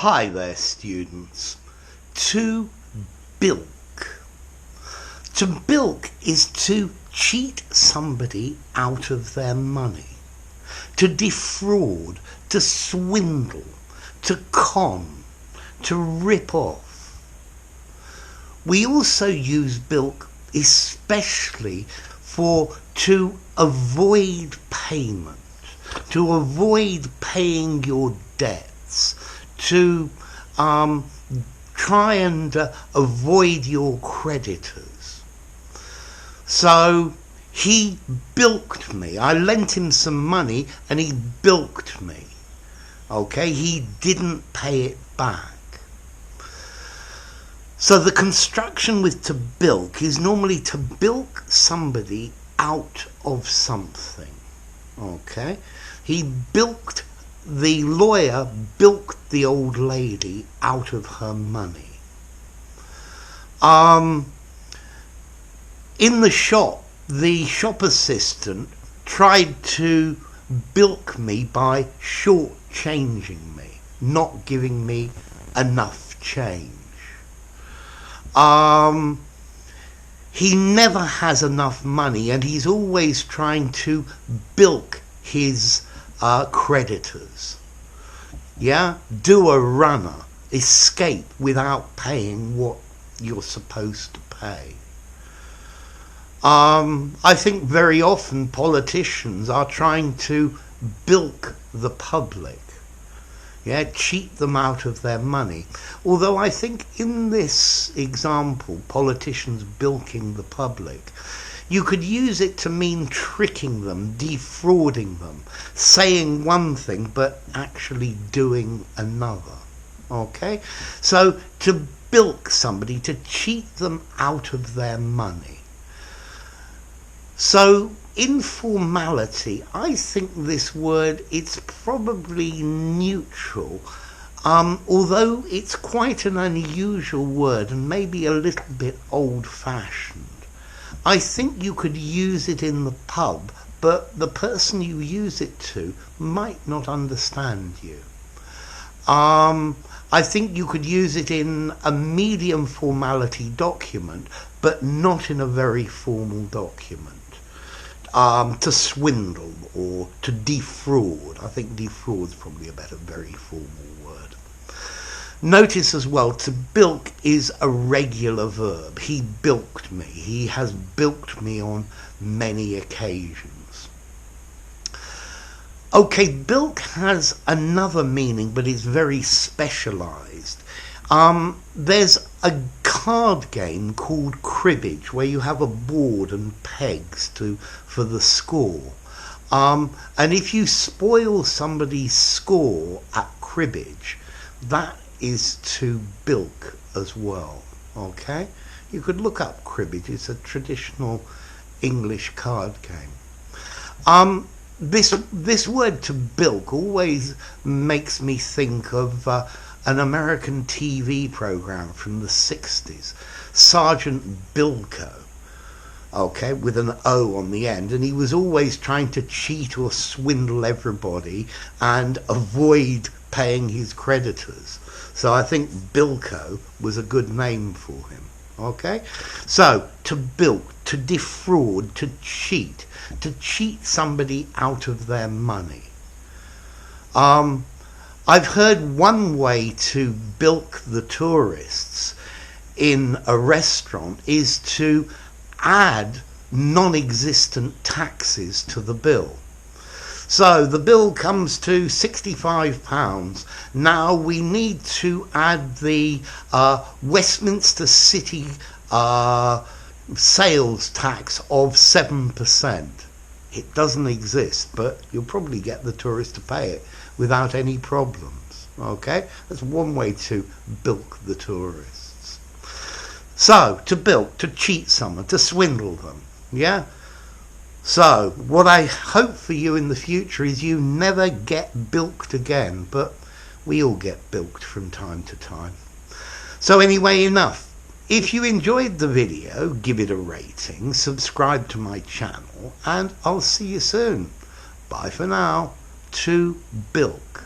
Hi there, students. To bilk. To bilk is to cheat somebody out of their money, to defraud, to swindle, to con, to rip off. We also use bilk especially for to avoid payment, to avoid paying your debts, to try and avoid your creditors. So he bilked me. I lent him some money and he bilked me. Okay, he didn't pay it back. So the construction with to bilk is normally to bilk somebody out of something. Okay, the lawyer bilked the old lady out of her money. In the shop assistant tried to bilk me by shortchanging me, not giving me enough change. He never has enough money and he's always trying to bilk his creditors. Yeah, do a runner, escape without paying what you're supposed to pay. I think very often politicians are trying to bilk the public. Yeah, cheat them out of their money. Although I think in this example, politicians bilking the public, you could use it to mean tricking them, defrauding them, saying one thing but actually doing another. Okay? So to bilk somebody, to cheat them out of their money. So informality, I think this word, it's probably neutral, although it's quite an unusual word and maybe a little bit old-fashioned. I think you could use it in the pub, but the person you use it to might not understand you. I think you could use it in a medium formality document, but not in a very formal document. To swindle or to defraud. I think defraud's probably a better, very formal word. Notice as well, to bilk is a regular verb. He bilked me. He has bilked me on many occasions. Okay, bilk has another meaning, but it's very specialised. There's a card game called cribbage where you have a board and pegs for the score. And if you spoil somebody's score at cribbage, that is to bilk as well. Okay? You could look up cribbage. It's a traditional English card game. This word to bilk always makes me think of an American TV program from the 60s, Sergeant Bilko, okay, with an O on the end, and he was always trying to cheat or swindle everybody and avoid paying his creditors. So I think Bilko was a good name for him, okay? So, to bilk, to defraud, to cheat somebody out of their money. I've heard one way to bilk the tourists in a restaurant is to add non-existent taxes to the bill. So the bill comes to £65. Now we need to add the Westminster City sales tax of 7%. It doesn't exist, but you'll probably get the tourist to pay it without any problems. Okay? That's one way to bilk the tourists. So, to bilk, to cheat someone, to swindle them. Yeah? So, what I hope for you in the future is you never get bilked again, but we all get bilked from time to time. So anyway, enough. If you enjoyed the video, give it a rating, subscribe to my channel, and I'll see you soon. Bye for now. To bilk.